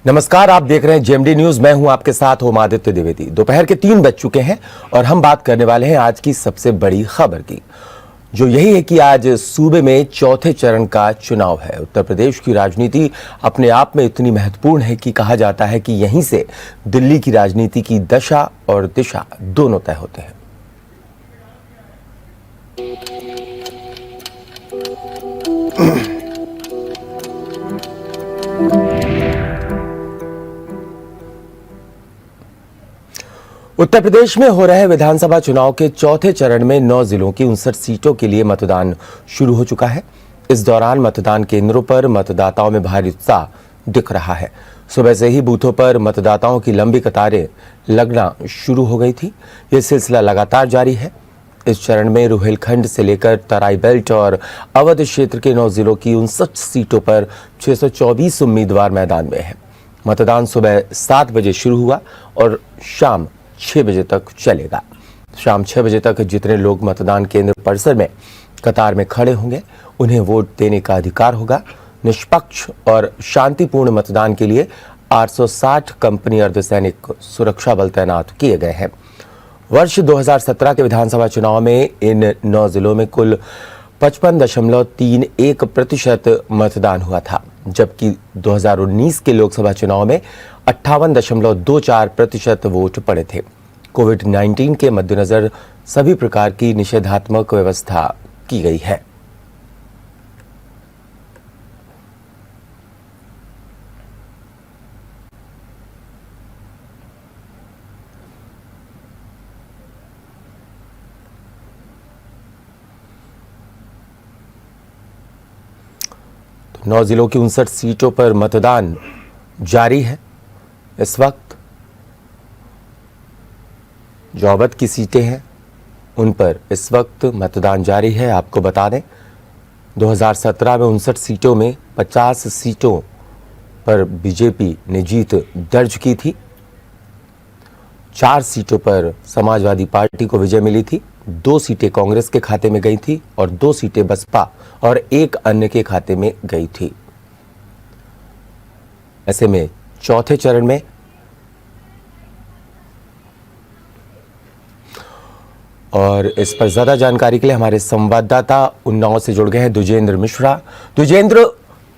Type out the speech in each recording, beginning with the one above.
नमस्कार, आप देख रहे हैं जेएमडी न्यूज। मैं हूं आपके साथ होमादित्य द्विवेदी। दोपहर के 3 बज चुके हैं और हम बात करने वाले हैं आज की सबसे बड़ी खबर की, जो यही है कि आज सूबे में चौथे चरण का चुनाव है। उत्तर प्रदेश की राजनीति अपने आप में इतनी महत्वपूर्ण है कि कहा जाता है कि यहीं से दिल्ली की राजनीति की दशा और दिशा दोनों तय होते हैं। उत्तर प्रदेश में हो रहे विधानसभा चुनाव के चौथे चरण में 9 जिलों की 59 सीटों के लिए मतदान शुरू हो चुका है। इस दौरान मतदान केंद्रों पर मतदाताओं में भारी उत्साह दिख रहा है। सुबह से ही बूथों पर मतदाताओं की लंबी कतारें लगना शुरू हो गई थी। यह सिलसिला लगातार जारी है। इस चरण में रुहेलखंड से लेकर तराई बेल्ट और अवध क्षेत्र के 9 जिलों की 59 सीटों पर 624 उम्मीदवार मैदान में हैं। मतदान सुबह 7 बजे शुरू हुआ और शाम 6 बजे तक चलेगा। शाम 6 बजे तक जितने लोग मतदान केंद्र परिसर में कतार में खड़े होंगे, उन्हें वोट देने का अधिकार होगा। निष्पक्ष और शांतिपूर्ण मतदान के लिए 860 कंपनी अर्धसैनिक सुरक्षा बल तैनात किए गए हैं। वर्ष 2017 के विधानसभा चुनाव में इन 9 जिलों में कुल 55.31% मतदान हुआ था, जबकि 2019 के लोकसभा चुनाव में 58.24% वोट पड़े थे। कोविड-19 के मद्देनजर सभी प्रकार की निषेधात्मक व्यवस्था की गई है। तो 9 जिलों की 59 सीटों पर मतदान जारी है। इस वक्त जो अवध की सीटें हैं उन पर इस वक्त मतदान जारी है। आपको बता दें, 2017 में 59 सीटों में 50 सीटों पर बीजेपी ने जीत दर्ज की थी। 4 सीटों पर समाजवादी पार्टी को विजय मिली थी, 2 सीटें कांग्रेस के खाते में गई थी और 2 सीटें बसपा और 1 अन्य के खाते में गई थी। ऐसे में चौथे चरण में और इस पर ज्यादा जानकारी के लिए हमारे संवाददाता उन्नाव से जुड़ गए हैं द्विजेंद्र मिश्रा। द्विजेंद्र,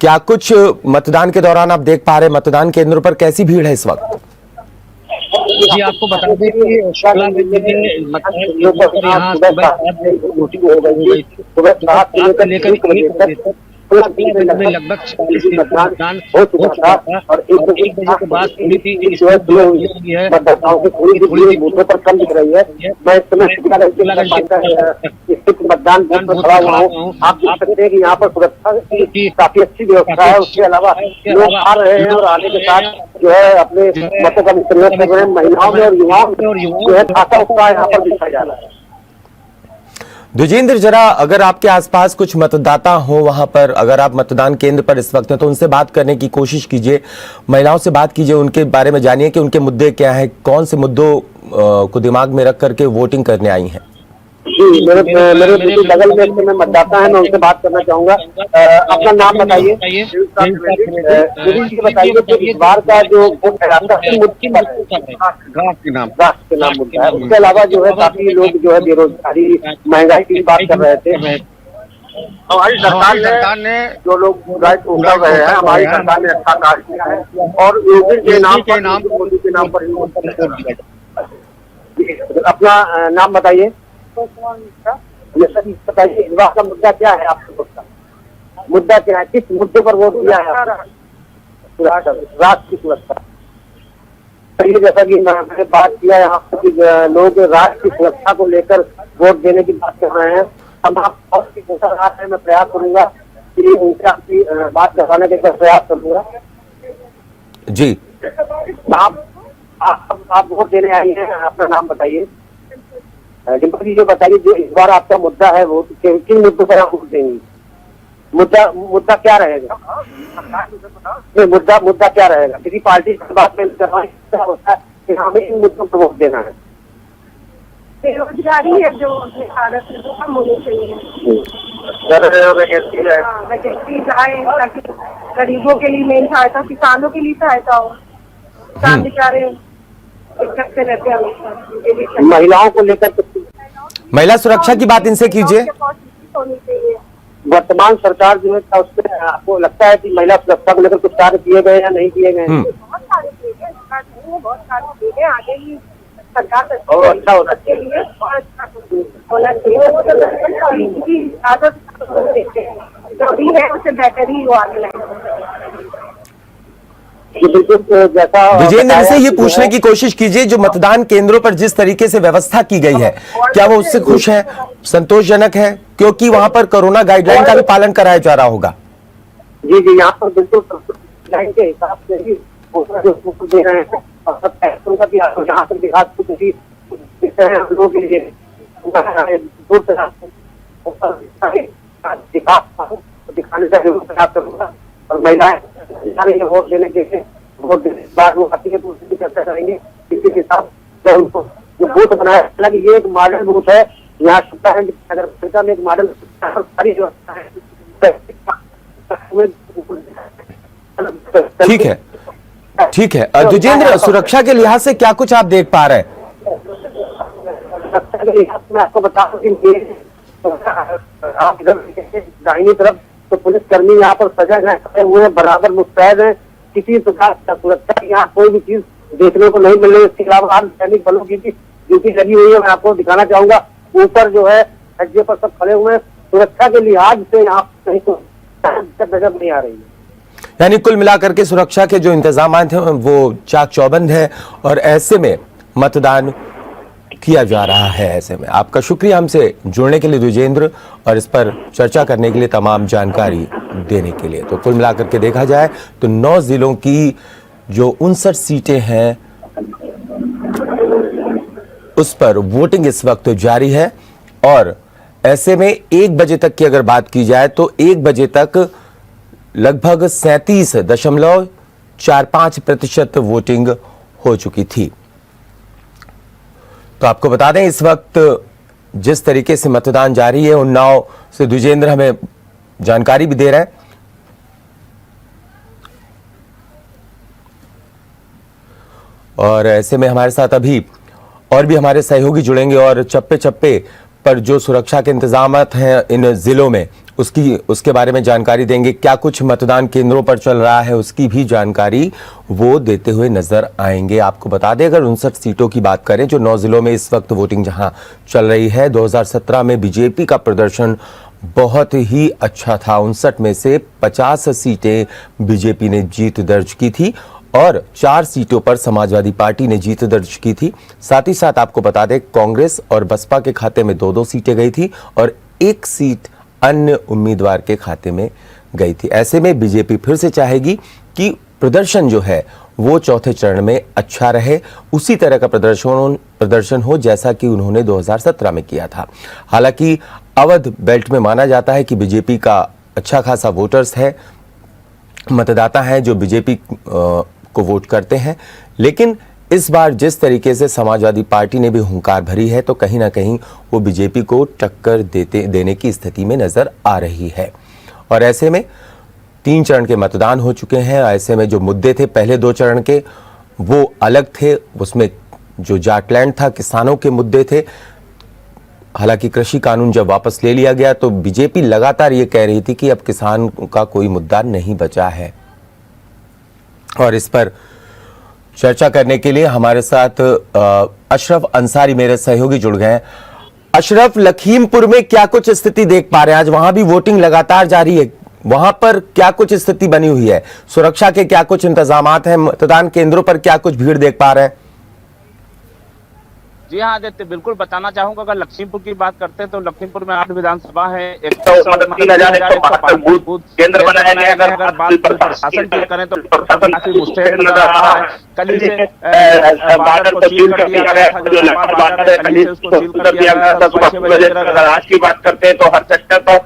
क्या कुछ मतदान के दौरान आप देख पा रहे हैं? मतदान केंद्रों पर कैसी भीड़ है इस वक्त? जी, आपको बता दें कि यहाँ सुबह से लेकर लगभग 40 मतदान हो चुका था और 1 बजे के बाद थोड़ी सी मतदाताओं की थोड़ी बूथों पर कम दिख रही है। मैं इस समय स्थित मतदान बूथ पर खड़ा हुआ हूँ। आप देख सकते हैं कि यहाँ पर सुरक्षा की काफी अच्छी व्यवस्था है। उसके अलावा लोग आ रहे हैं और आने के साथ जो है अपने मतों का विसर्जन कर रहे हैं। महिलाओं में और युवाओं में जो है खासा उत्साह यहाँ पर दिखाया जा रहा है। द्विजेंद्र, जरा अगर आपके आसपास कुछ मतदाता हो वहां पर, अगर आप मतदान केंद्र पर इस वक्त हैं तो उनसे बात करने की कोशिश कीजिए, महिलाओं से बात कीजिए, उनके बारे में जानिए कि उनके मुद्दे क्या हैं, कौन से मुद्दों को दिमाग में रख करके वोटिंग करने आई हैं। जी, मेरे बगल में मैं मतदाता है, मैं उनसे बात करना चाहूंगा। अपना नाम बताइए। बताइए कि इस बार का जो वोट है राष्ट्र के नाम मुद्दा है। उसके अलावा जो है काफी लोग जो है बेरोजगारी, महंगाई की बात कर रहे थे। हमारी सरकार ने जो लोग कर रहे हैं, हमारी सरकार ने अच्छा कार्य किया है और योगी के नाम मोदी के नाम पर अपना नाम बताइए। बताइए इस बार का मुद्दा क्या है? आपका मुद्दा क्या है? किस मुद्दे पर वोट दिया है? राष्ट्र की सुरक्षा। जैसा कि मैंने बात किया यहाँ पर लोग राष्ट्र की सुरक्षा को लेकर वोट देने की बात कर रहे हैं। हम आप मैं प्रयास करूंगा कि उनसे आपकी बात करवाने का प्रयास करूंगा। जी, आप वोट देने आई हैं, अपना नाम बताइए। डिम्पल जी, बताइए जो इस बार आपका मुद्दा है वो किन मुद्दों पर आप वोट देंगे? मुद्दा क्या रहेगा? मुद्दा क्या रहेगा? किसी पार्टी से बात में करवाना होता है कि हमें इन मुद्दों पर वोट देना है। बेरोजगारी है जो भारत में कम होनी चाहिए। वैकेंसीज आए ताकि गरीबों के लिए मेन सहायता, किसानों के लिए सहायता हो। किसान बेचारे दिक्कत से रहते हैं हमेशा। महिलाओं को लेकर महिला सुरक्षा की बात इनसे कीजिए। वर्तमान सरकार जो है उसमें आपको लगता है कि महिला सुरक्षा को लेकर कुछ कार्य किए गए या नहीं किए गए? बहुत सारे किए गए, बहुत सारे किए गए। आगे ही सरकार और अच्छा होना चाहिए, होना चाहिए। आदत जो भी है उससे बेहतर ही वो आगे जैसा विजेंद्र से ये पूछने की कोशिश कीजिए, जो मतदान केंद्रों पर जिस तरीके से व्यवस्था की गई है, क्या वो उससे खुश है, संतोषजनक है? क्योंकि वहां पर कोरोना गाइडलाइन का भी पालन कराया जा रहा होगा। जी जी, यहाँ पर बिल्कुल गाइडलाइन के हिसाब से ही दे रहे हैं और सब पैसों का भी यहाँ तक दिखा हम लोगों के लिए दिखाने का जरूर प्रयास करूंगा। और महिलाएं वोट देने के लिए वोट देने के बाद वो आती है तो उसकी भी चर्चा करेंगे इसी के साथ उनको जो बूथ बनाया। हालांकि ये एक मॉडल बूथ है, यहाँ सकता है अगर सरकार में एक मॉडल सारी व्यवस्था है। ठीक है, ठीक है। द्विजेंद्र, सुरक्षा के लिहाज से क्या कुछ आप देख पा रहे हैं? सुरक्षा के लिहाज में आपको बता दूं, आप इधर दाहिनी तरफ तो पुलिसकर्मी यहाँ पर सजग हैं, खड़े हुए हैं, बराबर मुस्तैद हैं। किसी प्रकार का सुरक्षा की यहाँ कोई भी चीज देखने को नहीं मिल रही। इसके अलावा सैनिक बलों की ड्यूटी लगी हुई है। मैं आपको दिखाना चाहूंगा, ऊपर जो है हज्जे पर सब खड़े हुए हैं। सुरक्षा के लिहाज से यहाँ कहीं तो नजर नहीं आ रही है। यानी कुल मिलाकर के सुरक्षा के जो इंतजाम थे वो चाक चौबंद है और ऐसे में मतदान किया जा रहा है। ऐसे में आपका शुक्रिया हमसे जुड़ने के लिए द्विजेंद्र, और इस पर चर्चा करने के लिए, तमाम जानकारी देने के लिए। तो कुल मिलाकर के देखा जाए तो 9 जिलों की जो 59 सीटें हैं उस पर वोटिंग इस वक्त जरी है। और ऐसे में 1 बजे तक की अगर बात की जाए तो 1 बजे तक लगभग 37.45% वोटिंग हो चुकी थी। तो आपको बता दें, इस वक्त जिस तरीके से मतदान जारी है, उन्नाव से द्विजेंद्र हमें जानकारी भी दे रहे हैं। और ऐसे में हमारे साथ अभी और भी हमारे सहयोगी जुड़ेंगे और चप्पे चप्पे पर जो सुरक्षा के इंतजाम हैं इन जिलों में उसके बारे में जानकारी देंगे। क्या कुछ मतदान केंद्रों पर चल रहा है उसकी भी जानकारी वो देते हुए नजर आएंगे। आपको बता दें, अगर 59 सीटों की बात करें जो 9 जिलों में इस वक्त वोटिंग जहां चल रही है, 2017 में बीजेपी का प्रदर्शन बहुत ही अच्छा था। 59 में से 50 सीटें बीजेपी ने जीत दर्ज की थी और 4 सीटों पर समाजवादी पार्टी ने जीत दर्ज की थी। साथ ही साथ आपको बता दें, कांग्रेस और बसपा के खाते में 2-2 सीटें गई थी और 1 सीट अन्य उम्मीदवार के खाते में गई थी। ऐसे में बीजेपी फिर से चाहेगी कि प्रदर्शन जो है वो चौथे चरण में अच्छा रहे, उसी तरह का प्रदर्शन हो जैसा कि उन्होंने 2017 में किया था। हालांकि अवध बेल्ट में माना जाता है कि बीजेपी का अच्छा खासा वोटर्स है, मतदाता हैं जो बीजेपी को वोट करते हैं। लेकिन इस बार जिस तरीके से समाजवादी पार्टी ने भी हुंकार भरी है तो कहीं ना कहीं वो बीजेपी को टक्कर देने की स्थिति में नजर आ रही है। और ऐसे में 3 चरण के मतदान हो चुके हैं। ऐसे में जो मुद्दे थे पहले 2 चरण के वो अलग थे, उसमें जो जाटलैंड था, किसानों के मुद्दे थे। हालांकि कृषि कानून जब वापस ले लिया गया तो बीजेपी लगातार ये कह रही थी कि अब किसान का कोई मुद्दा नहीं बचा है। और इस पर चर्चा करने के लिए हमारे साथ अशरफ अंसारी मेरे सहयोगी जुड़ गए हैं। अशरफ, लखीमपुर में क्या कुछ स्थिति देख पा रहे हैं? आज वहां भी वोटिंग लगातार जारी है, वहां पर क्या कुछ स्थिति बनी हुई है? सुरक्षा के क्या कुछ इंतजामात हैं? मतदान केंद्रों पर क्या कुछ भीड़ देख पा रहे हैं? जी हाँ आदित्य, बिल्कुल बताना चाहूंगा। अगर लखीमपुर की बात करते हैं तो लखीमपुर में 8 विधानसभा है, 3,152 बूथ केंद्र बनाया गया। अगर बात प्रशासन की करें तो काफी मुस्तैद नजर आ रहा है। कल से बॉर्डर को सील कर दिया गया था, जो बॉर्डर है कल से उसको सील कर दिया गया था। 6 बजे तक। अगर आज की बात करते हैं तो हर सेक्टर पर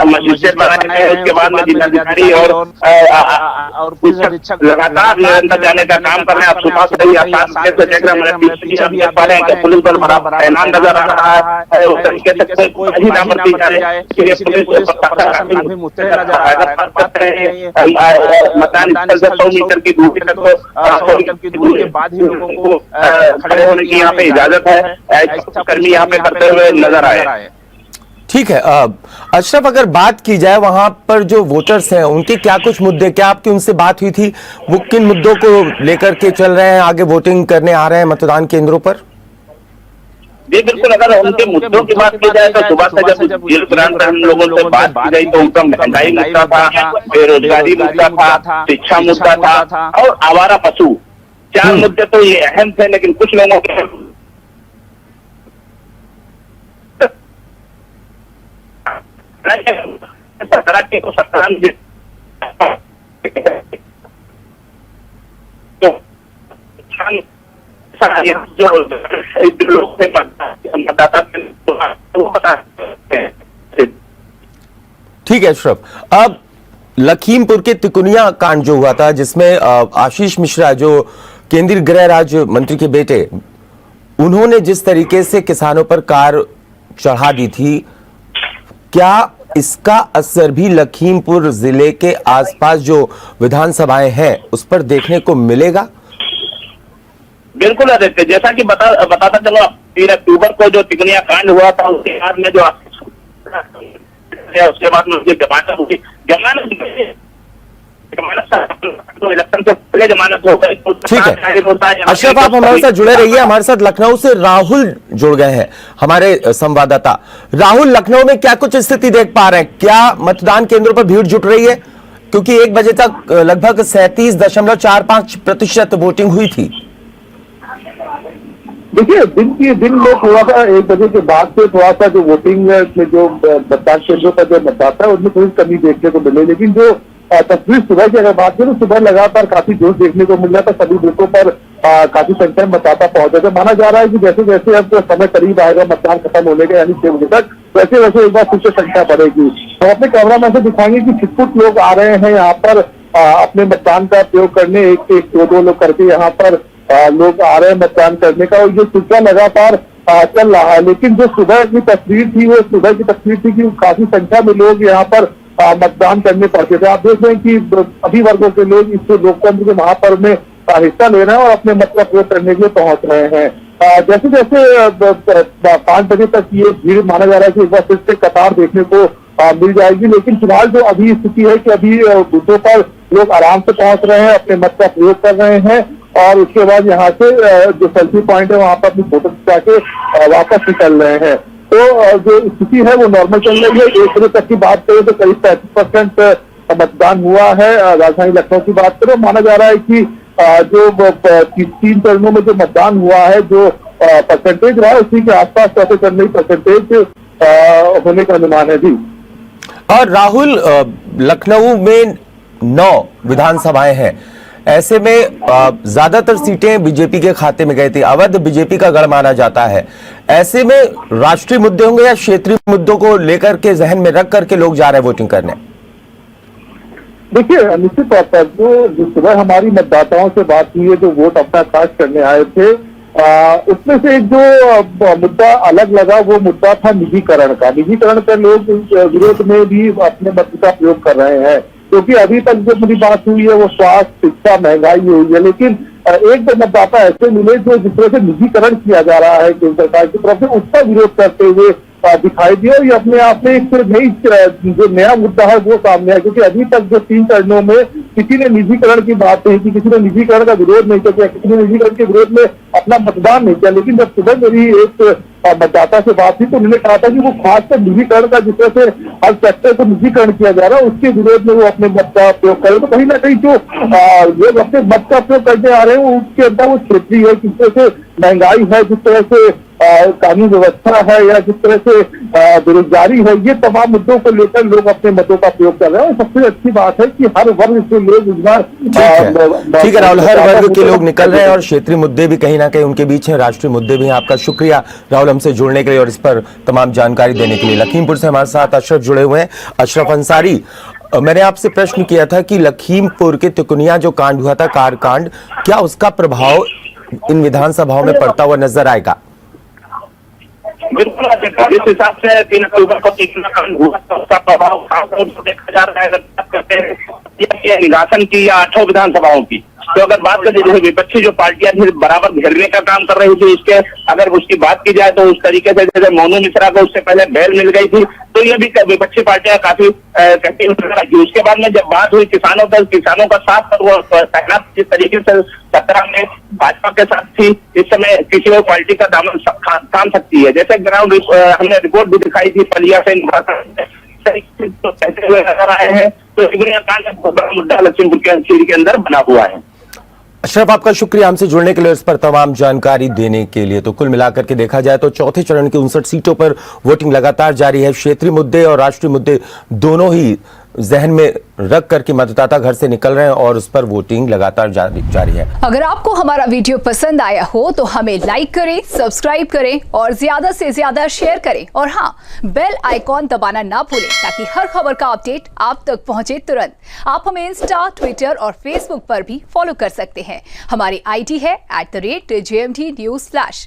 मजिस्ट्रेट बनाए गए, उसके बाद में जिलाधिकारी और पुलिस अधीक्षक लगातार अंदर जाने का काम कर रहे हैं। सुबह से ही देख रहे हैं पुलिस बल भरा तैनात नजर आ रहा है। उस तरीके से कोई बाजी ना बरती जाए, इसलिए पुलिस प्रशासन काफी मुस्तैद नजर आ रहा है। अगर बात करें मतदान स्थल से 100 मीटर की दूरी तक, 100 मीटर की दूरी के बाद ही लोगों को खड़े होने की यहाँ पे इजाजत है। कर्मी यहाँ पे करते हुए नजर आए। ठीक है। अशरफ, अगर बात की जाए वहां पर जो वोटर्स हैं उनके क्या कुछ मुद्दे, क्या आपकी उनसे बात हुई थी? वो किन मुद्दों को लेकर के चल रहे हैं, आगे वोटिंग करने आ रहे हैं मतदान केंद्रों पर? जी बिल्कुल, अगर उनके मुद्दों की बात की जाए तो सुबह से जब जेल ग्रांट हम लोगों से बात की गई तो उनका महंगाई मुद्दा था, बेरोजगारी मुद्दा था, शिक्षा मुद्दा था और आवारा पशु, 4 मुद्दे तो ये अहम थे। लेकिन कुछ लोगों के ठीक है अशरफ, अब लखीमपुर के तिकुनिया कांड जो हुआ था जिसमें आशीष मिश्रा जो केंद्रीय गृह राज्य मंत्री के बेटे, उन्होंने जिस तरीके से किसानों पर कार चढ़ा दी थी, क्या इसका असर भी लखीमपुर जिले के आसपास जो विधानसभाएं हैं उस पर देखने को मिलेगा? बिल्कुल आदित्य, जैसा कि बताता चलो, 3 अक्टूबर को जो तिकुनिया कांड हुआ था उसके बाद में जो उसके बाद में मुझे जमानत हुई, तो इलेक्शन से पहले जमानत हो गई। ठीक है अशरफ, आप हमारे साथ जुड़े रहिए। हमारे साथ लखनऊ से राहुल जुड़ गए हैं, हमारे संवाददाता। राहुल, लखनऊ में क्या कुछ स्थिति देख पा रहे हैं? क्या मतदान केंद्रों पर भीड़ जुट रही है? क्योंकि 1 बजे तक लगभग 37.45% वोटिंग हुई थी। देखिए, दिन में थोड़ा सा 1 बजे के बाद से थोड़ा सा जो वोटिंग में जो मतदान केंद्रों पर जो मतदाता है उसमें थोड़ी कमी देखने को मिली। लेकिन जो तस्वीर सुबह की अगर बात करें तो सुबह लगातार काफी जोश देखने को मिल रहा था। सभी बूथों पर काफी संख्या में मतदाता पहुंचे थे। माना जा रहा है कि जैसे जैसे अब समय करीब आएगा मतदान खत्म होने का, यानी 6 बजे तक, वैसे वैसे एक बार फिर से संख्या बढ़ेगी। तो अपने कैमरा में से दिखाएंगे कि छिटपुट लोग आ रहे हैं यहाँ पर अपने मतदान का प्रयोग करने। 1 2 लोग करके यहाँ पर लोग आ रहे हैं मतदान करने का, और ये सिलसिला लगातार चल रहा है। लेकिन जो सुबह की तस्वीर थी वो सुबह की तस्वीर थी कि काफी संख्या में लोग यहाँ पर मतदान करने पहुंचे थे। आप देख रहे हैं कि सभी वर्गों के लोग इस लोकतंत्र के महापर्व में हिस्सा ले रहे हैं और अपने मत का प्रयोग करने के लिए पहुंच रहे हैं। जैसे जैसे 5 बजे तक ये भीड़ माना जा रहा है कि एक बार फिर से कतार देखने को मिल जाएगी। लेकिन फिलहाल जो अभी स्थिति है कि अभी बूथों पर लोग आराम से पहुंच रहे हैं, अपने मत का प्रयोग कर रहे हैं, और उसके बाद यहाँ से जो सेल्फी पॉइंट है वहां पर अपनी फोटो खिंचा के वापस निकल रहे हैं। तो जो स्थिति है वो नॉर्मल चल रही है। 1 बजे तक की बात करें तो करीब 35% मतदान हुआ है। राजधानी लखनऊ की बात करें, माना जा रहा है कि जो 3 चरणों में जो मतदान हुआ है, जो परसेंटेज रहा है उसी के आसपास चौथे चरण में परसेंटेज होने का अनुमान है। जी, और राहुल, लखनऊ में 9 विधानसभाएं हैं, ऐसे में ज्यादातर सीटें बीजेपी के खाते में गई थी। अवध बीजेपी का गढ़ माना जाता है। ऐसे में राष्ट्रीय मुद्दे होंगे या क्षेत्रीय मुद्दों को लेकर के जहन में रख करके लोग जा रहे हैं वोटिंग करने? देखिए, निश्चित तौर पर जो सुबह हमारी मतदाताओं से बात हुई है, जो वोट अपना कास्ट करने आए थे, उसमें से एक जो मुद्दा अलग लगा वो मुद्दा था निजीकरण का। निजीकरण पर लोग विरोध में भी अपने मत का प्रयोग कर रहे हैं, क्योंकि अभी तक जो मेरी बात हुई है वो स्वास्थ्य, शिक्षा, महंगाई हुई है। लेकिन एक दो मतदाता ऐसे मिले जो जिस तरह से निजीकरण किया जा रहा है केंद्र सरकार की तरफ से, उसका विरोध करते हुए दिखाई दिया। और ये अपने आप में एक नई जो नया मुद्दा है वो सामने है, क्योंकि अभी तक जो 3 चरणों में किसी ने निजीकरण की बात नहीं की, किसी ने निजीकरण का विरोध नहीं किया, किसी ने निजीकरण के विरोध में अपना मतदान नहीं किया। लेकिन जब सुबह मेरी एक मतदाता से बात थी तो उन्होंने कहा था कि वो खासकर निजीकरण का, जिस तरह से हर सेक्टर को निजीकरण किया जा रहा है, उसके विरोध में वो अपने मत का प्रयोग करें। तो कहीं ना कहीं जो लोग अपने मत का प्रयोग करने आ रहे हैं उसके अंदर वो क्षेत्रीय है, किस तरह से महंगाई है, जिस तरह से कानून व्यवस्था है, या जिस तरह से बेरोजगारी है, ये तमाम मुद्दों को लेकर लोग अपने मतों का प्रयोग कर रहे हैं। और सबसे अच्छी बात है कि हर वर्ग से लोग इस बार ठीक है राहुल, हर वर्ग के लोग निकल रहे हैं और क्षेत्रीय मुद्दे भी कहीं ना कहीं उनके बीच हैं, राष्ट्रीय मुद्दे भी हैं। आपका शुक्रिया राहुल हमसे जुड़ने के लिए और इस पर तमाम जानकारी देने के लिए। लखीमपुर से हमारे साथ अशरफ जुड़े हुए हैं। अशरफ अंसारी, मैंने आपसे प्रश्न किया था कि लखीमपुर के तिकुनिया जो कांड हुआ था, कार कांड, क्या उसका प्रभाव इन विधानसभाओं में पड़ता हुआ नजर आएगा? बिल्कुल जिस हिसाब से 3 अक्टूबर को कांड हुआ तो उसका प्रभाव देखा जा रहा है। अगर बात करते हैं निगासन की या 8 विधानसभाओं की, तो अगर बात करें जो विपक्षी जो पार्टियां थी बराबर घेरने का काम कर रही थी, इसके अगर उसकी बात की जाए तो उस तरीके से जैसे मोनू मिश्रा को उससे पहले बेल मिल गई थी, तो ये भी विपक्षी पार्टियां काफी कहती हुई। उसके बाद में जब बात हुई किसानों का साथ पर वो तैनात जिस तरीके से 17 में भाजपा के साथ थी, इस समय किसी और पार्टी का दामन थाम सकती है। जैसे ग्राउंड हमने रिपोर्ट भी दिखाई थी पलिया से तो कहते हुए नजर आए हैं, तो कांड बड़ा मुद्दा लखीमपुर के अंदर बना हुआ है। अशरफ, आपका शुक्रिया हमसे जुड़ने के लिए, इस पर तमाम जानकारी देने के लिए। तो कुल मिलाकर के देखा जाए तो चौथे चरण की 59 सीटों पर वोटिंग लगातार जारी है। क्षेत्रीय मुद्दे और राष्ट्रीय मुद्दे दोनों ही जहन में रख करके मतदाता घर से निकल रहे हैं और उस पर वोटिंग लगातार जारी है। अगर आपको हमारा वीडियो पसंद आया हो तो हमें लाइक करें, सब्सक्राइब करें और ज्यादा से ज्यादा शेयर करें। और हाँ, बेल आइकॉन दबाना ना भूलें ताकि हर खबर का अपडेट आप तक पहुंचे तुरंत। आप हमें इंस्टा, ट्विटर और फेसबुक पर भी फॉलो कर सकते हैं। हमारी ID है @JMT News Flash।